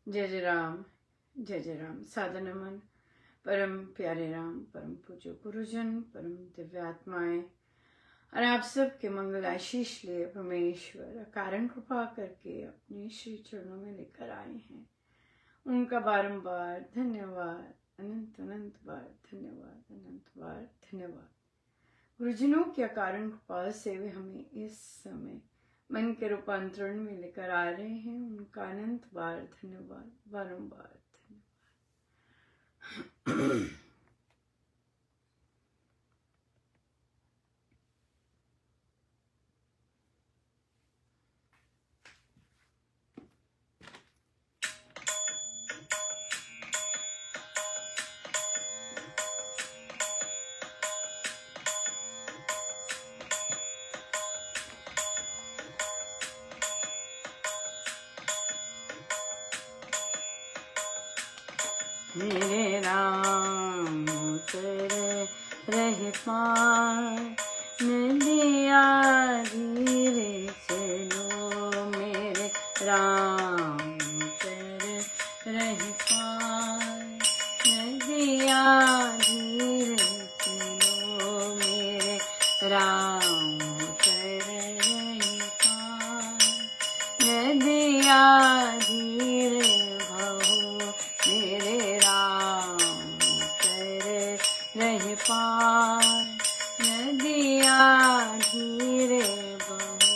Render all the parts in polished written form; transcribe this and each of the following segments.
जय जय राम। सादर नमन परम प्यारे राम, परम पूज्य गुरुजन, परम दिव्य आत्माएं और आप सब के मंगल आशीष लिए परमेश्वर कारण कृपा करके अपने श्री चरणों में लेकर आए हैं। उनका बारंबार धन्यवाद, अनंत अनंत बार धन्यवाद, अनंत बार धन्यवाद। गुरुजनों के कारण कृपा से वे हमें इस समय मन के रूपांतरण में लेकर आ रहे हैं। उनका अनंत बार धन्यवाद, बारंबार धन्यवाद। मेरे राम तेरे रह पार नदिया धीरे चलो। मेरे राम तेरे रह पार नदिया धीरे चलो। मेरे राम तेरे रह पार नदिया धीरे रह पार नदिया धीरे बहो।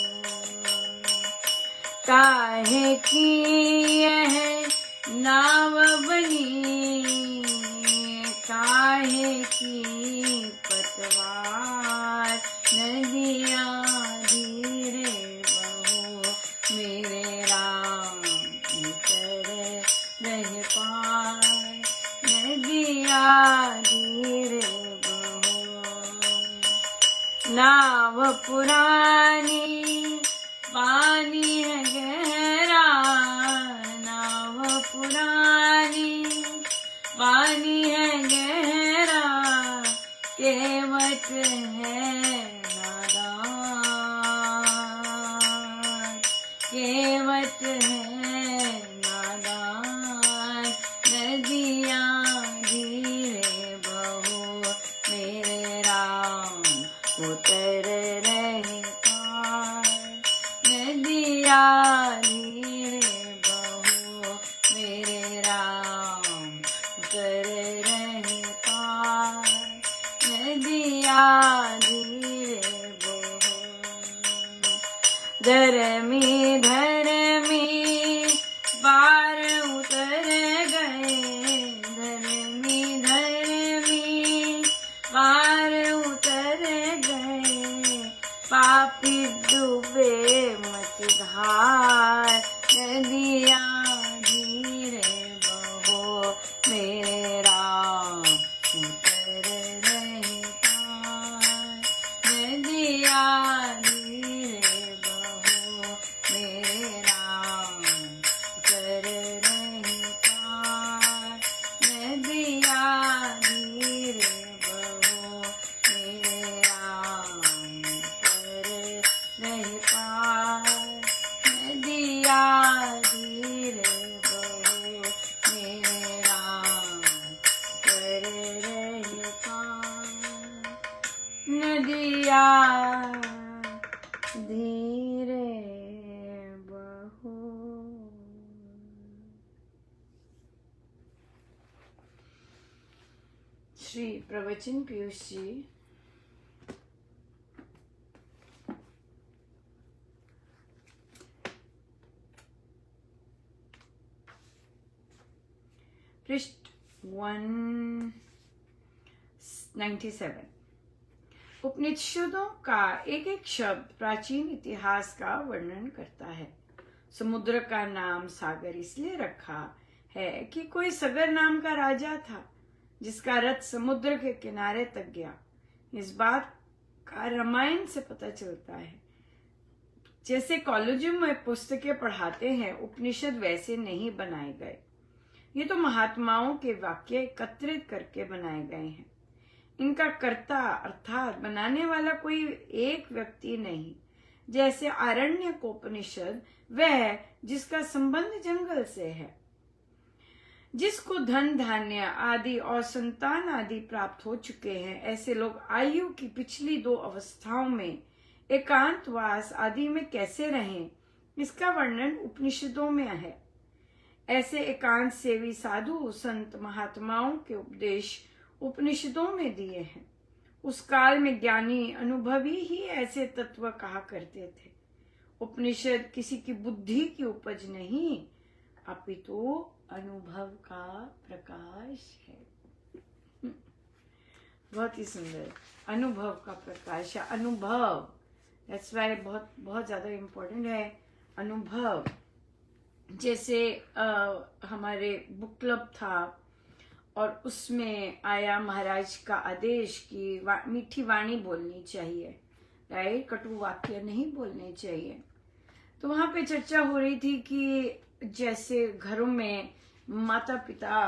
काहे की यह नाव बनी, काहे की पतवार नदिया धीरे बहो। मेरे राम तेरे रह पार नदिया धीरे बहो। नाव पुरानी पानी है गहरा, नाव पुरानी पानी है गहरा, केवट है नादान, केवट है नादान नदिया धीरे बहो। मेरे राम उतर रहे पार नदिया धीरे बहो। मेरे राम उतर रहे पार नदिया धीरे बहो। धर्मी धर्मी पार उतर गए, धर्मी धर्मी पार उतर गए, पापी डूबे मझधार नदिया धीरे बहो। मेरे राम उतर रहे पार नदिया धीरे बहो। मेरे राम उतर रहे पार नदिया धीरे बहो। मेरे राम उतर रहे पार नदिया धीरे बहो। मेरे राम उतर रहे पार नदिया धीरे बहो। श्री प्रवचन पीयूष जी पृष्ठ 197। उपनिषदों का एक एक शब्द प्राचीन इतिहास का वर्णन करता है। समुद्र का नाम सागर इसलिए रखा है कि कोई सगर नाम का राजा था जिसका रथ समुद्र के किनारे तक गया। इस बात का रामायण से पता चलता है। जैसे कॉलेजों में पुस्तकें पढ़ाते हैं, उपनिषद वैसे नहीं बनाए गए। ये तो महात्माओं के वाक्य एकत्रित करके बनाए गए हैं। इनका कर्ता अर्थात बनाने वाला कोई एक व्यक्ति नहीं। जैसे आरण्यकोपनिषद वह जिसका संबंध जंगल से है, जिसको धन धान्य आदि और संतान आदि प्राप्त हो चुके हैं, ऐसे लोग आयु की पिछली 2 अवस्थाओं में एकांतवास आदि में कैसे रहें, इसका वर्णन उपनिषदों में है। ऐसे एकांत सेवी साधु संत महात्माओं के उपदेश उपनिषदों में दिए हैं। उस काल में ज्ञानी अनुभवी ही ऐसे तत्व कहा करते थे। उपनिषद किसी की बुद्धि की उपज नहीं, अपितु अनुभव का प्रकाश है। बहुत ही सुंदर, अनुभव का प्रकाश है। अनुभव, दैट्स वाई बहुत बहुत ज्यादा इम्पोर्टेंट है अनुभव। जैसे हमारे बुक क्लब था और उसमें आया महाराज का आदेश कि मीठी वाणी बोलनी चाहिए, राइट, कटु वाक्य नहीं बोलने चाहिए। तो वहां पे चर्चा हो रही थी कि जैसे घरों में माता पिता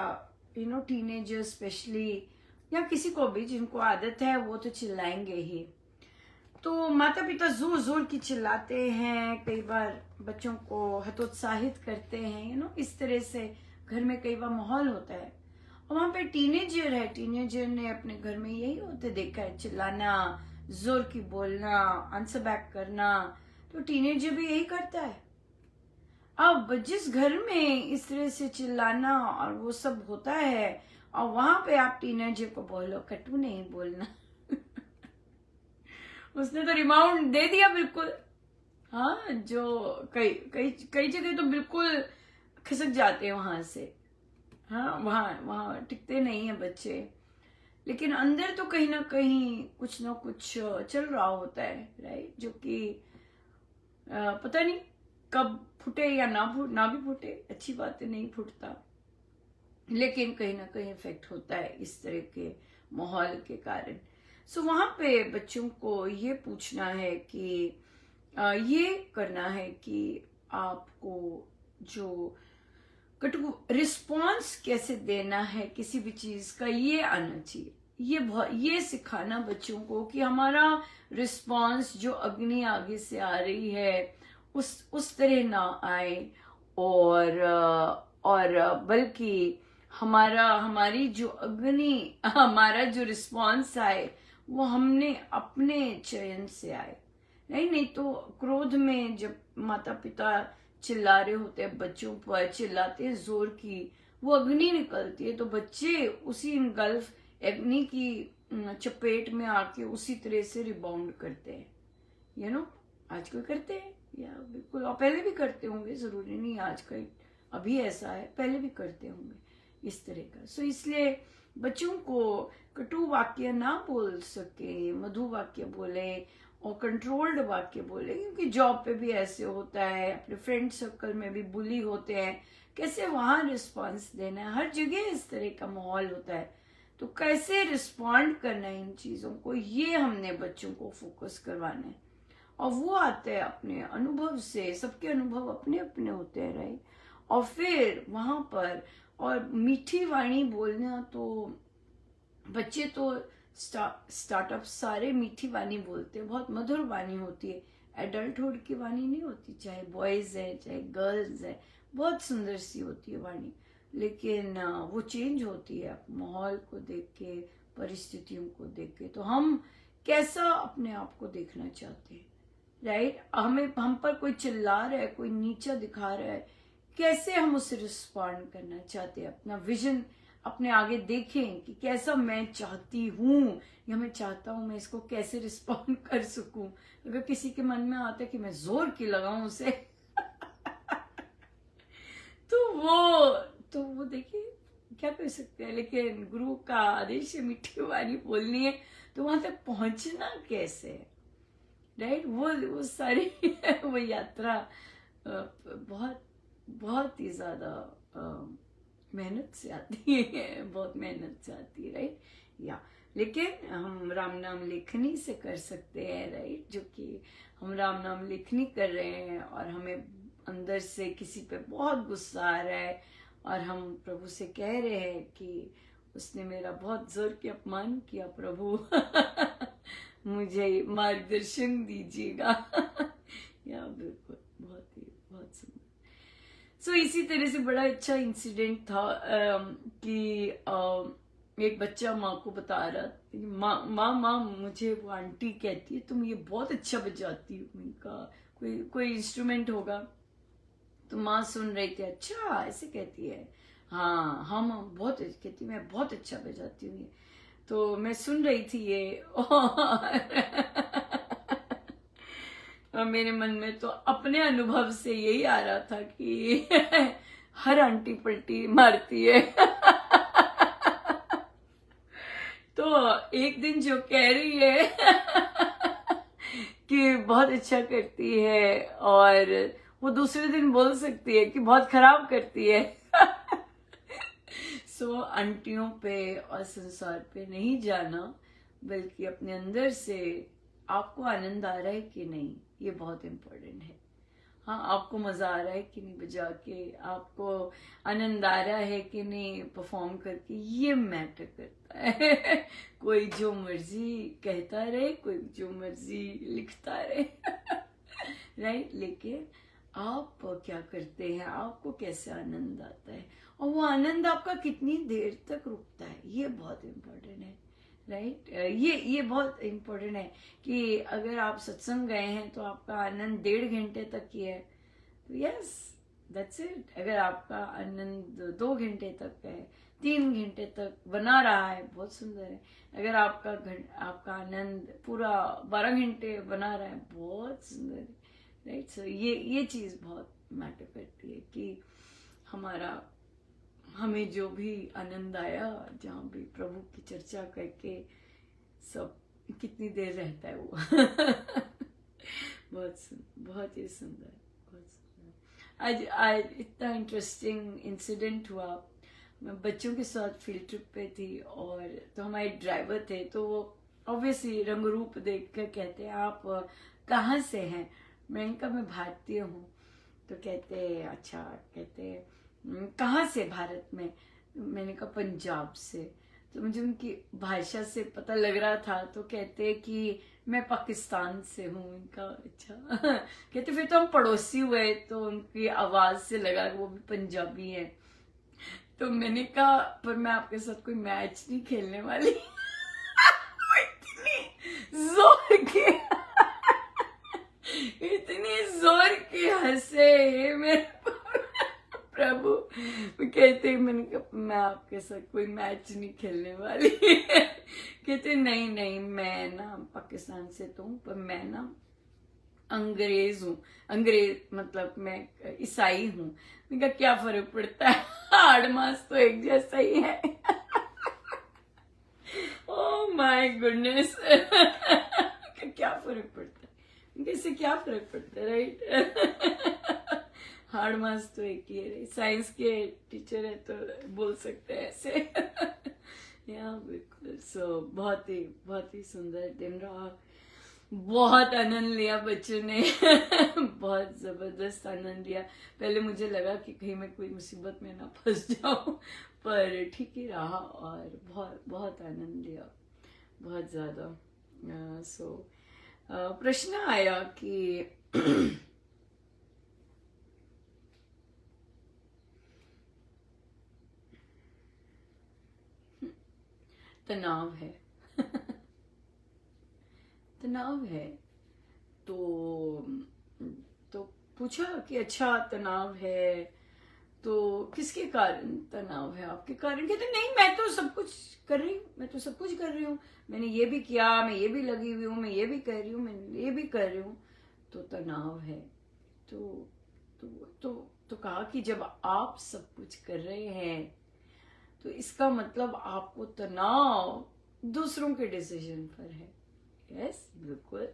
टीनेजर स्पेशली, या किसी को भी जिनको आदत है वो तो चिल्लाएंगे ही। तो माता पिता जोर जोर की चिल्लाते हैं, कई बार बच्चों को हतोत्साहित करते हैं, इस तरह से घर में कई बार माहौल होता है। और वहां पे टीनेजर है, टीनेजर ने अपने घर में यही होते देखा है, चिल्लाना, जोर की बोलना, आंसर बैक करना। तो टीनेजर भी यही करता है। अब जिस घर में इस तरह से चिल्लाना और वो सब होता है और वहां पे आप टीनेजर को बोलो कटु नहीं बोलना उसने तो रिमाउंड दे दिया बिल्कुल। हाँ, जो कई कई कई जगह तो बिल्कुल खिसक जाते हैं वहां से। हाँ, वहां टिकते नहीं है बच्चे, लेकिन अंदर तो कहीं ना कहीं कुछ ना कुछ चल रहा होता है, राइट, जो कि पता नहीं कब फूटे या ना भी फूटे, अच्छी बात है, नहीं फूटता, लेकिन कहीं ना कहीं इफेक्ट होता है इस तरह के माहौल के कारण। सो वहां पे बच्चों को ये पूछना है कि ये करना है कि आपको जो कटु रिस्पॉन्स कैसे देना है किसी भी चीज का, ये आना चाहिए। ये सिखाना बच्चों को कि हमारा रिस्पॉन्स जो अग्नि आगे से आ रही है उस तरह ना आए, और बल्कि हमारी जो अग्नि, हमारा जो रिस्पॉन्स आए वो हमने अपने चयन से आए। नहीं तो क्रोध में जब माता पिता चिल्ला रहे होते हैं, बच्चों पर चिल्लाते हैं जोर की, वो अग्नि निकलती है, तो बच्चे उसी इंगल्फ अग्नि की चपेट में आके उसी तरह से रिबाउंड करते हैं। आज कोई करते हैं या बिल्कुल, और पहले भी करते होंगे, जरूरी नहीं आज का अभी ऐसा है, पहले भी करते होंगे इस तरह का। सो इसलिए बच्चों को कटु वाक्य ना बोल सके, मधु वाक्य बोले और कंट्रोल्ड वाक्य बोले, क्योंकि जॉब पे भी ऐसे होता है, अपने फ्रेंड सर्कल में भी बुली होते हैं, कैसे वहां रिस्पॉन्स देना है, हर जगह इस तरह का माहौल होता है, तो कैसे रिस्पॉन्ड करना है इन चीजों को, ये हमने बच्चों को फोकस करवाना है। और वो आते हैं अपने अनुभव से, सबके अनुभव अपने अपने होते हैं, राइट। और फिर वहां पर और मीठी वाणी बोलना, तो बच्चे तो स्टार्टअप सारे मीठी वाणी बोलते हैं, बहुत मधुर वाणी होती है, एडल्टहुड की वाणी नहीं होती, चाहे बॉयज है चाहे गर्ल्स है, बहुत सुंदर सी होती है वाणी, लेकिन वो चेंज होती है माहौल को देख के, परिस्थितियों को देख के। तो हम कैसा अपने आप को देखना चाहते हैं, राइट। हम पर कोई चिल्ला रहा है, कोई नीचा दिखा रहा है, कैसे हम उसे रिस्पॉन्ड करना चाहते हैं, अपना विजन अपने आगे देखें कि कैसा मैं चाहती हूँ या मैं चाहता हूँ, मैं इसको कैसे रिस्पॉन्ड कर सकूं। अगर किसी के मन में आता है कि मैं जोर की लगाऊं उसे तो वो देखिए क्या कर सकते हैं, लेकिन गुरु का आदेश है मीठी वाणी बोलनी है, तो वहां तक पहुंचना कैसे है, राइट। वो सारी वो यात्रा बहुत बहुत ही ज्यादा मेहनत से आती है, बहुत मेहनत से आती है, राइट। या लेकिन हम राम नाम लेखनी से कर सकते हैं, राइट, जो कि हम राम नाम लेखनी कर रहे हैं और हमें अंदर से किसी पे बहुत गुस्सा आ रहा है और हम प्रभु से कह रहे हैं कि उसने मेरा बहुत जोर के अपमान किया, प्रभु मुझे मार्गदर्शन दीजिएगा या बिल्कुल बहुत सुंदर। सो इसी तरह से बड़ा अच्छा इंसिडेंट था कि एक बच्चा माँ को बता रहा था कि माँ माँ माँ मुझे वो आंटी कहती है तुम ये बहुत अच्छा बजाती हो। मैंने कहा कोई कोई इंस्ट्रूमेंट होगा। तो माँ सुन रही थी, अच्छा ऐसे कहती है, हाँ हाँ माँ बहुत कहती, मैं बहुत अच्छा बजाती हूँ ये। तो मैं सुन रही थी ये और मेरे मन में तो अपने अनुभव से यही आ रहा था कि हर आंटी पलटी मारती है तो एक दिन जो कह रही है कि बहुत अच्छा करती है और वो दूसरे दिन बोल सकती है कि बहुत खराब करती है सो आंटियों पे और संसार पे नहीं जाना, बल्कि अपने अंदर से आपको आनंद आ रहा है कि नहीं, ये बहुत इम्पोर्टेंट है। हाँ, आपको मजा आ रहा है कि नहीं बजा के, आपको आनंद आ रहा है कि नहीं परफॉर्म करके, ये मैटर करता है कोई जो मर्जी कहता रहे, कोई जो मर्जी लिखता रहे राइट, लेकिन आप क्या करते हैं, आपको कैसे आनंद आता है और वो आनंद आपका कितनी देर तक रुकता है, ये बहुत इम्पोर्टेंट है। राइट ये बहुत इम्पोर्टेंट है कि अगर आप सत्संग गए हैं तो आपका आनंद 1.5 घंटे तक ही है, तो यस दैट्स इट। अगर आपका आनंद 2 घंटे तक है, 3 घंटे तक बना रहा है, बहुत सुंदर है। अगर आपका आनंद पूरा 12 घंटे बना रहा है, बहुत सुंदर है। राइट सो ये चीज बहुत मैटर करती है कि हमें जो भी आनंद आया, जहाँ भी प्रभु की चर्चा करके, सब कितनी देर रहता है वो बहुत ही सुंदर, बहुत सुंदर। आज इतना इंटरेस्टिंग इंसिडेंट हुआ। मैं बच्चों के साथ फील्ड ट्रिप पे थी और तो हमारे ड्राइवर थे, तो वो ऑब्वियसली रंग रूप देख कर कहते हैं आप कहाँ से हैं। मैंने कहा मैं भारतीय हूँ। तो कहते अच्छा, कहते कहाँ से भारत में। मैंने कहा पंजाब से। तो मुझे उनकी भाषा से पता लग रहा था, तो कहते कि मैं पाकिस्तान से हूँ। इनका अच्छा कहते फिर तो हम पड़ोसी हुए। तो उनकी आवाज से लगा कि वो भी पंजाबी है। तो मैंने कहा पर मैं आपके साथ कोई मैच नहीं खेलने वाली इतनी जोर की इतनी जोर की हंसे मेरे प्रभु। कहते मैंने कहा मैं आपके साथ कोई मैच नहीं खेलने वाली कहते नहीं नहीं, मैं ना पाकिस्तान से तो हूँ, पर मैं ना अंग्रेज हूँ। अंग्रेज मतलब मैं ईसाई हूँ। मैंने कहा क्या फर्क पड़ता है, हाड़ मास तो एक जैसा ही है ओह माय गुडनेस क्या फर्क पड़ता है, इससे क्या फर्क पड़ता है, राइट हार्ड मास तो एक ही है। साइंस के टीचर है तो बोल सकते हैं ऐसे या बिल्कुल। सो बहुत ही सुंदर दिन रहा। बहुत आनंद लिया बच्चों ने बहुत जबरदस्त आनंद लिया। पहले मुझे लगा कि कहीं मैं कोई मुसीबत में ना फंस जाऊं, पर ठीक ही रहा और बहुत बहुत आनंद लिया, बहुत ज्यादा। सो प्रश्न आया कि तनाव है तनाव है तो पूछा कि अच्छा तनाव है तो किसके कारण तनाव है, आपके कारण। कहते नहीं मैं तो सब कुछ कर रही हूँ, मैं तो सब कुछ कर रही हूँ, मैंने ये भी किया, मैं ये भी लगी हुई हूँ, मैं ये भी कर रही हूँ, मैं ये भी कर रही हूँ, तो तनाव है। तो तो तो, तो कहा कि जब आप सब कुछ कर रहे हैं तो इसका मतलब आपको तनाव दूसरों के डिसीजन पर है। यस बिल्कुल,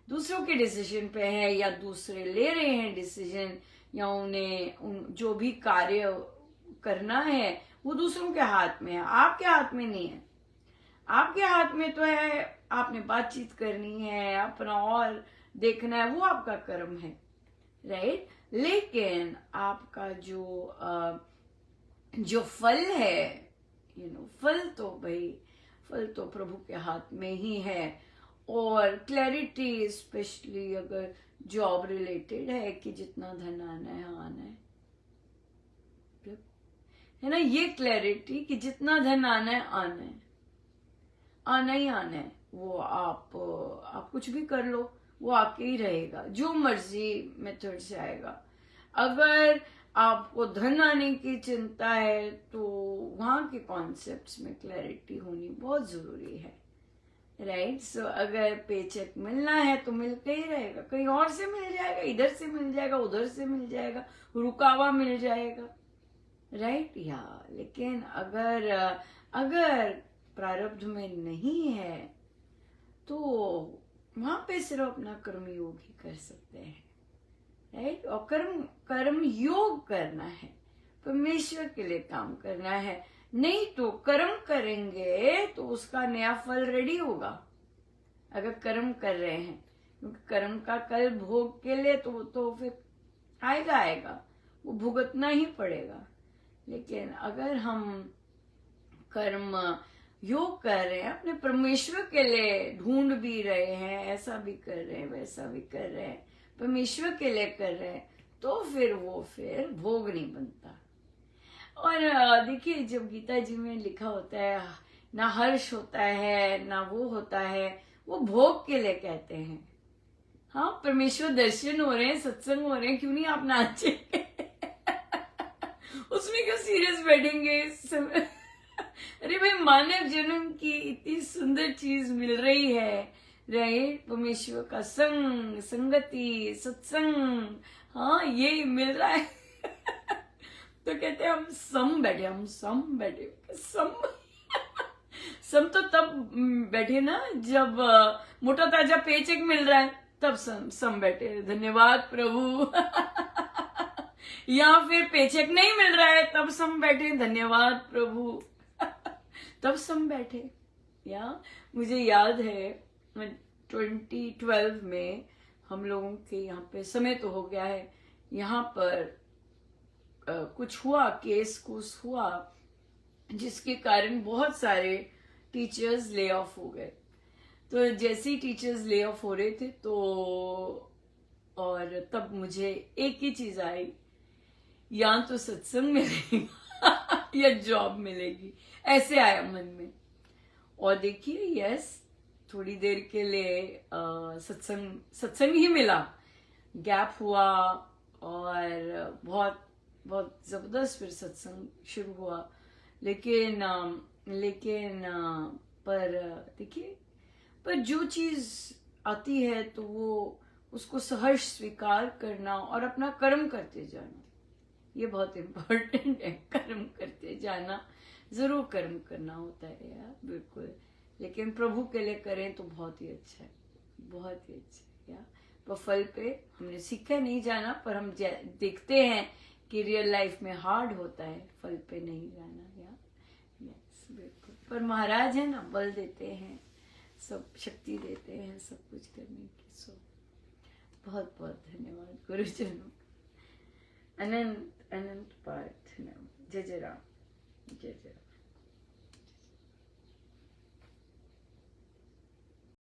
दूसरों के डिसीजन पे है, या दूसरे ले रहे हैं डिसीजन, या उन्हें जो भी कार्य करना है वो दूसरों के हाथ में है, आपके हाथ में नहीं है। आपके हाथ में तो है, आपने बातचीत करनी है, अपना और देखना है, वो आपका कर्म है, राइट। लेकिन आपका जो फल है, फल तो प्रभु के हाथ में ही है। और क्लैरिटी स्पेशली अगर जॉब रिलेटेड है कि जितना धन आना है है ना, ये क्लैरिटी कि जितना धन आना है आना है, आना ही आना है। वो आप कुछ भी कर लो, वो आके ही रहेगा, जो मर्जी मेथड से आएगा। अगर आपको धन आने की चिंता है तो वहां के कॉन्सेप्ट्स में क्लैरिटी होनी बहुत जरूरी है, राइट। सो अगर पेचेक मिलना है तो मिलते ही रहेगा, कहीं और से मिल जाएगा, इधर से मिल जाएगा, उधर से मिल जाएगा, रुका हुआ मिल जाएगा, राइट या। लेकिन अगर प्रारब्ध में नहीं है तो वहां पे सिर्फ अपना कर्म योग ही कर सकते हैं, राइट। और कर्म योग करना है, परमेश्वर के लिए काम करना है। नहीं तो कर्म करेंगे तो उसका नया फल रेडी होगा, अगर कर्म कर रहे हैं, क्योंकि कर्म का कल भोग के लिए तो फिर आएगा, वो भुगतना ही पड़ेगा। लेकिन अगर हम कर्म योग कर रहे हैं, अपने परमेश्वर के लिए ढूंढ भी रहे हैं, ऐसा भी कर रहे हैं, वैसा भी कर रहे हैं, परमेश्वर के लिए कर रहे हैं, तो फिर भोग नहीं बनता। और देखिए, जब गीता जी में लिखा होता है ना हर्ष होता है ना वो होता है, वो भोग के लिए कहते हैं। हाँ, परमेश्वर दर्शन हो रहे हैं, सत्संग हो रहे हैं, क्यों नहीं आप नाचे उसमें क्यों सीरियस बैठेंगे अरे भाई, मानव जन्म की इतनी सुंदर चीज मिल रही है, राइट। परमेश्वर का संग, संगति, सत्संग, हाँ ये मिल रहा है तो कहते हैं हम सम बैठे सम तो तब बैठे ना जब मोटा ताजा पेचेक मिल रहा है, तब सम बैठे, धन्यवाद प्रभु या फिर पेचेक नहीं मिल रहा है तब सम बैठे, धन्यवाद प्रभु तब सम बैठे। या मुझे याद है 2012 में हम लोगों के यहाँ पे, समय तो हो गया है, यहाँ पर कुछ हुआ, केस कुछ हुआ, जिसके कारण बहुत सारे टीचर्स ले ऑफ हो गए। तो जैसे ही टीचर्स ले ऑफ हो रहे थे तो और तब मुझे एक ही चीज आई, या तो सत्संग मिलेगा या जॉब मिलेगी, ऐसे आया मन में। और देखिए, यस, थोड़ी देर के लिए सत्संग ही मिला, गैप हुआ और बहुत बहुत जबरदस्त फिर सत्संग शुरू हुआ। लेकिन पर देखिए, पर जो चीज आती है तो वो उसको सहर्ष स्वीकार करना और अपना कर्म करते जाना, ये बहुत इम्पोर्टेंट है। कर्म करते जाना, जरूर कर्म करना होता है यार, बिल्कुल। लेकिन प्रभु के लिए करें तो बहुत ही अच्छा है, बहुत ही अच्छा है यार। पर फल पे हमने सीखा नहीं जाना, पर हम देखते हैं कि रियल लाइफ में हार्ड होता है फल पे नहीं जाना यार। यस, बिल्कुल। पर महाराज है ना, बल देते हैं, सब शक्ति देते हैं सब कुछ करने की। सो बहुत बहुत धन्यवाद गुरुजनों, अनंत अनंत प्रार्थना। जय जय राम, जय जय राम।